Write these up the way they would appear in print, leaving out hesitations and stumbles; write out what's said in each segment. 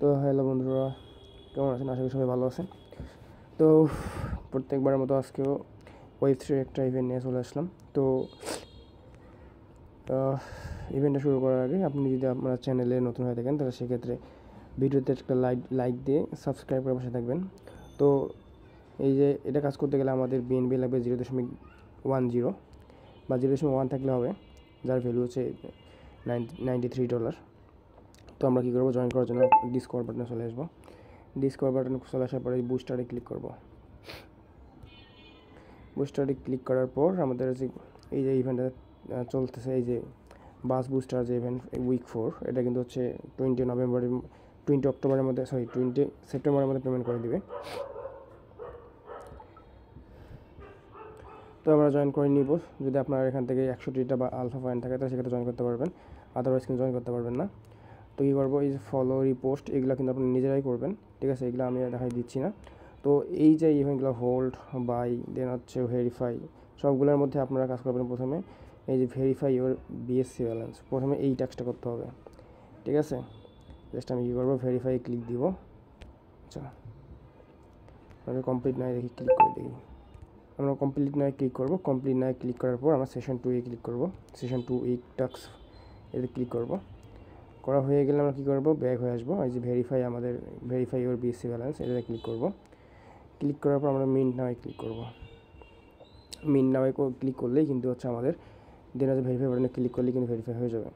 তো হ্যালো বন্ধুরা, কেমন আছেন? আশা করি সবাই ভালো আছেন। তো প্রত্যেকবারের মতো আজকেও ওয়েব3 একটা ইভেন্ট নিয়ে চলে আসলাম। তো ইভেন্টটা শুরু করার আগে আপনি যদি আপনার চ্যানেলে নতুন হয়ে থাকেন তাহলে সেক্ষেত্রে ভিডিওতে একটা লাইক দিয়ে সাবস্ক্রাইব করে বসে থাকবেন। তো এই যে এটা কাজ করতে গেলে আমাদের বিএনবি লাগবে 0.10 বা 0.1 থাকলে হবে, যার ভ্যালু হচ্ছে $93। তো আমরা কী করবো, জয়েন করার জন্য ডিসকভার বাটনে চলে আসবো। ডিসকভার বাটনে চলে আসার পরে বুস্টারে ক্লিক করব। বুস্টারে ক্লিক করার পর আমাদের যে এই যে ইভেন্টটা চলতেছে, এই যে বাস বুস্টার যে ইভেন্ট উইক 4, এটা কিন্তু হচ্ছে 20 অক্টোবরের মধ্যে 20 সেপ্টেম্বরের মধ্যে পেমেন্ট করে দিবে। তো আমরা জয়েন করে নিব। যদি আপনার এখান থেকে 100টা বা আলফা পয়েন্ট থাকে তাহলে সেক্ষেত্রে জয়েন করতে পারবেন, আদারওয়াইজ কিন্তু জয়েন করতে পারবেন না। তো কী করবো, এই যে ফলো রিপোস্ট এগুলো কিন্তু আপনি নিজেরাই করবেন, ঠিক আছে? এগুলো আমি দেখাই দিচ্ছি না। তো এই যে ইভেন্টগুলো হোল্ড, বাই, দেন হচ্ছে ভেরিফাই, সবগুলোর মধ্যে আপনারা কাজ করবেন। প্রথমে এই যে ভেরিফাই ইউর বিএসসি ব্যালেন্স, প্রথমে এই টাস্কটা করতে হবে, ঠিক আছে? জাস্ট আমি কী করবো, ভেরিফাই ক্লিক দিব। আচ্ছা, আমি কমপ্লিট নয় দেখি, ক্লিক করে দেখি। আমরা কমপ্লিট নয় ক্লিক করব। কমপ্লিট নয় ক্লিক করার পর আমরা সেশন 2 এ ক্লিক করব। সেশন 2 এই টাস্ক এতে ক্লিক করব। করা হয়ে গেলে আমরা কী করব, ব্যাক হয়ে আসবো। এই যে ভেরিফাই ইউর বিএসসি ব্যালেন্স, এটাতে ক্লিক করব। ক্লিক করার পর আমরা মিন্ট নাওয়ে ক্লিক করব। মিন্ট নাওয়ে ক্লিক করলেই কিন্তু হচ্ছে আমাদের দেন হচ্ছে ভেরিফাই বাটনে ক্লিক করলেই কিন্তু ভেরিফাই হয়ে যাবে।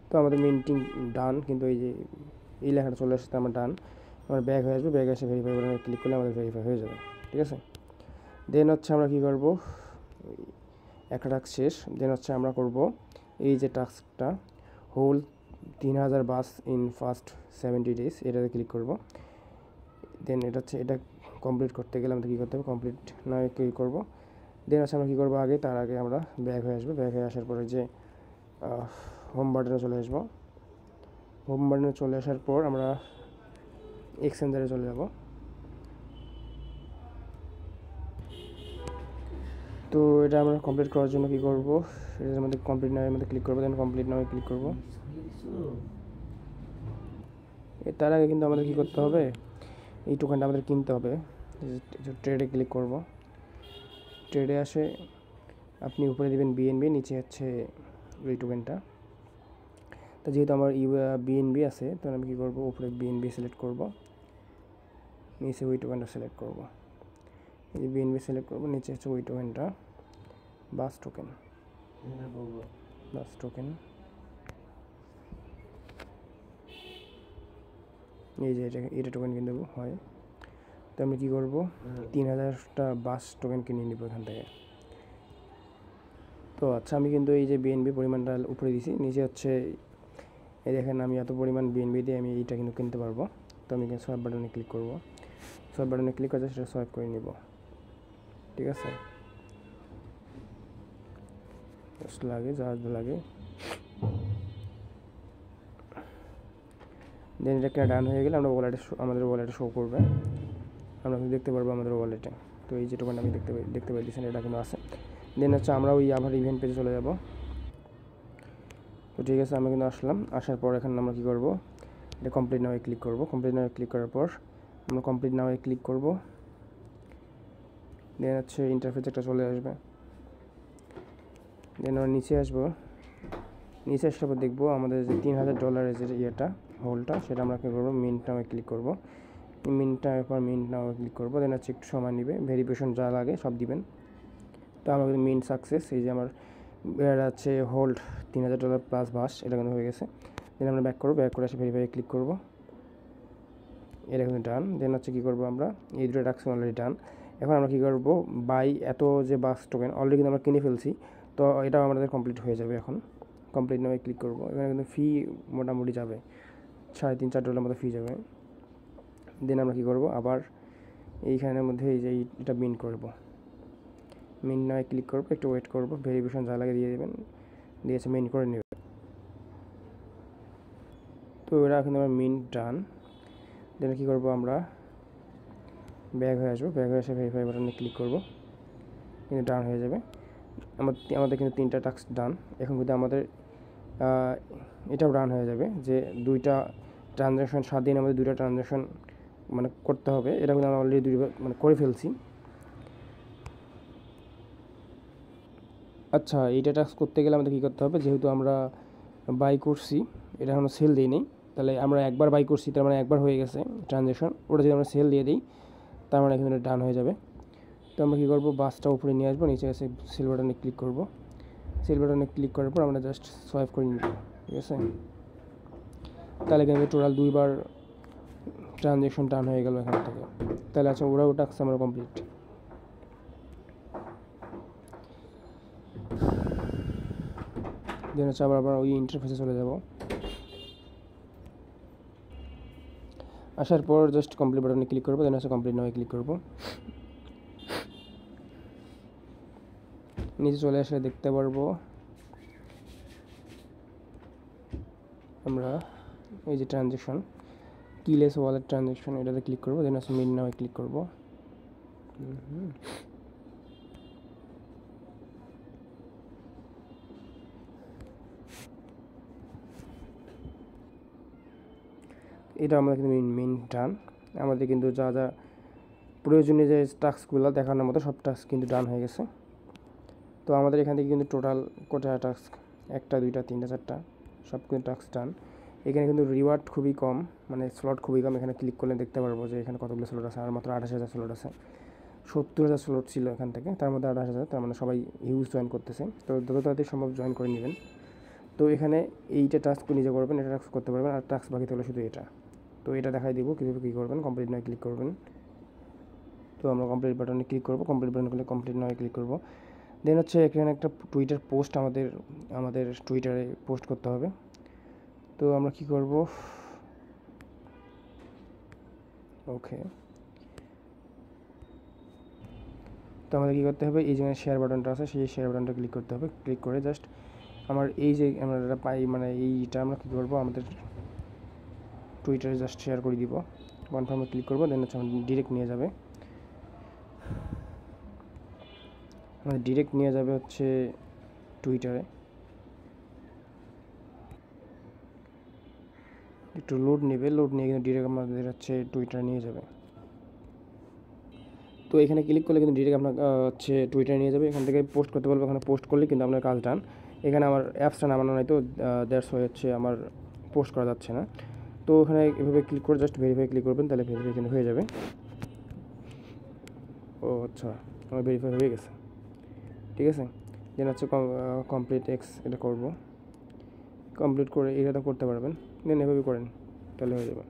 তো আমাদের মিন্টিং ডান, কিন্তু এই যে এই লেখাটা চলে আসছে, আমরা ডান। আমরা ব্যাক হয়ে আসবো, ব্যাক এসে ভেরিফাই বাটনে ক্লিক করলে আমাদের ভেরিফাই হয়ে যাবে, ঠিক আছে? দেন হচ্ছে আমরা কী করব, একটা টাস্ক শেষ। দেন হচ্ছে আমরা করব এই যে টাস্কটা হোল 3000 বাস ইন ফার্স্ট 70 days, এটাতে ক্লিক করব। দেন এটা কমপ্লিট করতে গেলে আমাদের কী করতে হবে, কমপ্লিট নয় ক্লিক করব। দেন হচ্ছে আমরা কী করবো, তার আগে আমরা ব্যাক হয়ে আসবো। ব্যাক হয়ে আসার পরে যে হোম বাটনে চলে আসবো। হোম বাটনে চলে আসার পর আমরা এক্সচেঞ্জারে চলে যাব। তো এটা আমরা কমপ্লিট করার জন্য কী করব, এটার মধ্যে কমপ্লিট নাওয়ের মধ্যে ক্লিক করবো। দেন কমপ্লিট নাওয়ে ক্লিক করব। তার আগে কিন্তু আমাদের কী করতে হবে, এই টোকেনটা আমাদের কিনতে হবে। ট্রেডে ক্লিক করব। ট্রেডে আসে আপনি উপরে দেবেন বিএনবি, নিচে হচ্ছে এই টোকেনটা। তো যেহেতু আমার বিএনবি আছে, তাহলে আমি কী করবো, উপরে বিএনবি সিলেক্ট করব, নিচে ওই টোকেনটা সিলেক্ট করব। এই যে বিএনবি সিলেক্ট করব, নিচে হচ্ছে ওই টোকেনটা, বাস টোকেন। এই যে এটা টোকেন কিন্তু হয়। তো আমি কী করবো, 3000টা বাস টোকেন কিনে নিব এখান থেকে। তো আচ্ছা, আমি কিন্তু এই যে বিএনবি পরিমাণটা উপরে দিছি, নিচে হচ্ছে এই দেখেন আমি এত পরিমাণ বিএনবি দিয়ে আমি এইটা কিন্তু কিনতে পারবো। তো আমি সোয়াইপ বাটনে ক্লিক করব। সোয়াইপ বাটনে ক্লিক করে সেটা সোয়াইপ করে নিব, ঠিক আছে? জাস্ট লাগে, জাহাজ লাগে। দেন এটা কেনা ডান হয়ে গেলে আমরা আমাদের ওয়ালেটে শো করবে, আমরা কিন্তু দেখতে পারবো আমাদের ওয়ালেটে। তো এই যে টোকেনটা আমি দেখতে পাইতেছেন, এটা কিন্তু আছে। দেন হচ্ছে আমরা ওই আবার ইভেন্ট পেজে চলে যাব। তো ঠিক আছে, আমি কিন্তু আসলাম। আসার পর এখানে আমরা কী করবো, এটা কমপ্লিট নাওয়ে ক্লিক করব। কমপ্লিট নাওয়ে ক্লিক করার পর আমরা কমপ্লিট নাওয়ে ক্লিক করব। দেন হচ্ছে ইন্টারফেস একটা চলে আসবে। দেন আমরা নিচে আসবো। নিচে আসার পর দেখবো আমাদের যে $3000 যে ইয়েটা হোলটা, সেটা আমরা কী করবো, মিন্ট নাওয়ে ক্লিক করব। মিন্ট নাওয়ে ক্লিক করবো। দেন হচ্ছে একটু সময় নেবে, ভেরিফিকেশন যা লাগে সব দিবেন। তো আমার কিন্তু মিন্ট সাকসেস। এই যে আমার এটা হচ্ছে হোল্ড $3000 প্লাস বাস, এটা কিন্তু হয়ে গেছে। দেন আমরা ব্যাক করবো, ব্যাক করে এসে ভেরিফাই ক্লিক করব। এটা কিন্তু ডান। দেন হচ্ছে কী করবো, আমরা এই দুটো টাস্ক অলরেডি ডান। এখন আমরা কী করবো, বাই এত যে বাস টোকেন অলরেডি কিন্তু আমরা কিনে ফেলছি, তো এটাও আমাদের কমপ্লিট হয়ে যাবে। এখন কমপ্লিট নামে ক্লিক করব। এখানে কিন্তু ফি মোটামুটি যাবে $3.5-4 মতো ফি যাবে। দেন আমরা কী করবো, আবার এইখানের মধ্যে এই যে এটা মিন্ট করব। মিন্ট নামে ক্লিক করবো, একটু ওয়েট করবো, ভেরিফিকেশন যা লাগে দিয়ে দেবেন, দিয়েছে মিন্ট করে নেবে। তো এটা কিন্তু আমার মিন্ট ডান। দেন কী করবো, আমরা ব্যাক হয়ে আসবো। ব্যাক হয়ে এসে ভেরিফাই বাটনে ক্লিক করব, কিন্তু ডান হয়ে যাবে। আমাদের কিন্তু 3টা টাস্ক ডান। এখন কিন্তু আমাদের এটাও ডান হয়ে যাবে, যে 2টা ট্রানজ্যাকশন 7 দিনে আমাদের 2টা ট্রানজ্যাকশন মানে করতে হবে। এটা কিন্তু আমরা অলরেডি 2বার মানে করে ফেলছি। আচ্ছা, এইটা টাস্ক করতে গেলে আমাদের কী করতে হবে, যেহেতু আমরা বাই করছি, এটা এখনও সেল দিই নেই, তাহলে আমরা একবার বাই করছি, তার মানে একবার হয়ে গেছে ট্রানজ্যাকশন। ওটা যদি আমরা সেল দিয়ে দিই, তার মানে এখানে ডান হয়ে যাবে। তো আমরা কী করবো, বাসটা উপরে নিয়ে আসবো, নিচে এসে সেল বাটনে ক্লিক করবো। সেল বাটনে ক্লিক করার পর আমরা জাস্ট সোয়াইপ করে নিব, ঠিক আছে। তাহলে কিন্তু টোটাল 2বার ট্রানজ্যাকশন ডান হয়ে গেল এখান থেকে। তাহলে আচ্ছা, ওরাও টাস্ক আমরা কমপ্লিট। দেন হচ্ছে আবার ওই ইন্টারফেসে চলে যাব। আসার পর জাস্ট কমপ্লিট বাটনে ক্লিক করবো, দেন হচ্ছে কমপ্লিট নাও ক্লিক করবো। নিচে চলে আসলে দেখতে পারবো আমরা এই যে ট্রানজ্যাকশন, কিলেস ওয়ালেট ট্রানজ্যাকশন, এটাতে ক্লিক করবো, দেন হচ্ছে মিন নাও ক্লিক করবো। এটা আমাদের কিন্তু মেন ডান। আমাদের কিন্তু যা যা প্রয়োজনীয় যে টাস্কগুলো দেখানোর মতো সব টাস্ক কিন্তু ডান হয়ে গেছে। তো আমাদের এখান থেকে কিন্তু টোটাল কটা টাস্ক, 1টা 2টা 3টা 4টা সব কিন্তু টাস্ক ডান। এখানে কিন্তু রিওয়ার্ড খুবই কম, মানে স্লট খুবই কম। এখানে ক্লিক করলে দেখতে পারবো যে এখানে কতগুলো স্লট আছে, আর মাত্র 28,000 স্লট আছে। 70,000 স্লট ছিল এখান থেকে, তার মধ্যে 28,000, তার মানে সবাই হিউজ জয়েন করতেছে। তো যত তাড়াতাড়ি সম্ভব জয়েন করে নেবেন। তো এখানে এইটা টাস্ক নিজে করবেন, এটা টাস্ক করতে পারবেন, আর টাস্ক বাকি থাকলে শুধু এটা। তো এটা দেখাই দিব কীভাবে কী করবেন। কমপ্লিট নয় ক্লিক করবেন। তো আমরা কমপ্লিট বাটনে ক্লিক করবো, কমপ্লিট বাটনে করলে কমপ্লিট নয় ক্লিক করবো। দেন হচ্ছে এখানে একটা টুইটার পোস্ট আমাদের টুইটারে পোস্ট করতে হবে। তো আমরা কি করব, ওকে। তো আমাদের কী করতে হবে, এই যে শেয়ার বাটনটা আছে, সেই শেয়ার বাটনটা ক্লিক করতে হবে। ক্লিক করে জাস্ট আমার এই যে আমরা পাই, মানে এইটা আমরা কী করবো, আমাদের টুইটারে জাস্ট শেয়ার করে দিব। কনফার্মে ক্লিক করবো, দেন হচ্ছে আমাদের ডিরেক্ট নিয়ে যাবে, হচ্ছে টুইটারে। একটু লোড নেবে, লোড নিয়ে কিন্তু ডিরেক্ট আমাদের হচ্ছে টুইটারে নিয়ে যাবে। তো এখানে ক্লিক করলে কিন্তু ডিরেক্ট আপনার হচ্ছে টুইটারে নিয়ে যাবে। এখান থেকে পোস্ট করতে বলবো, এখানে পোস্ট করলে কিন্তু আপনার কাজ ডান। এখানে আমার অ্যাপসটা নামানো নাই, তো দ্যাটস ওয়াই হচ্ছে আমার পোস্ট করা যাচ্ছে না। তো ওখানে এভাবে ক্লিক করে জাস্ট ভেরিফাই ক্লিক করবেন, তাহলে ভেরিফাই কিন্তু হয়ে যাবে। ও আচ্ছা, আমার ভেরিফাই হয়ে গেছে, ঠিক আছে। দেন হচ্ছে কমপ্লিট এক্স, এটা করবো। কমপ্লিট করে এটা তো করতে পারবেন, দেন এভাবে করেন, তাহলে হয়ে যাবে।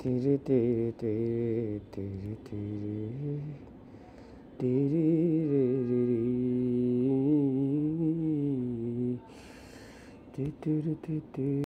तेरे तेरे तेरे तेरे तेरे तेरे रे रे रे तेरे तेरे तेरे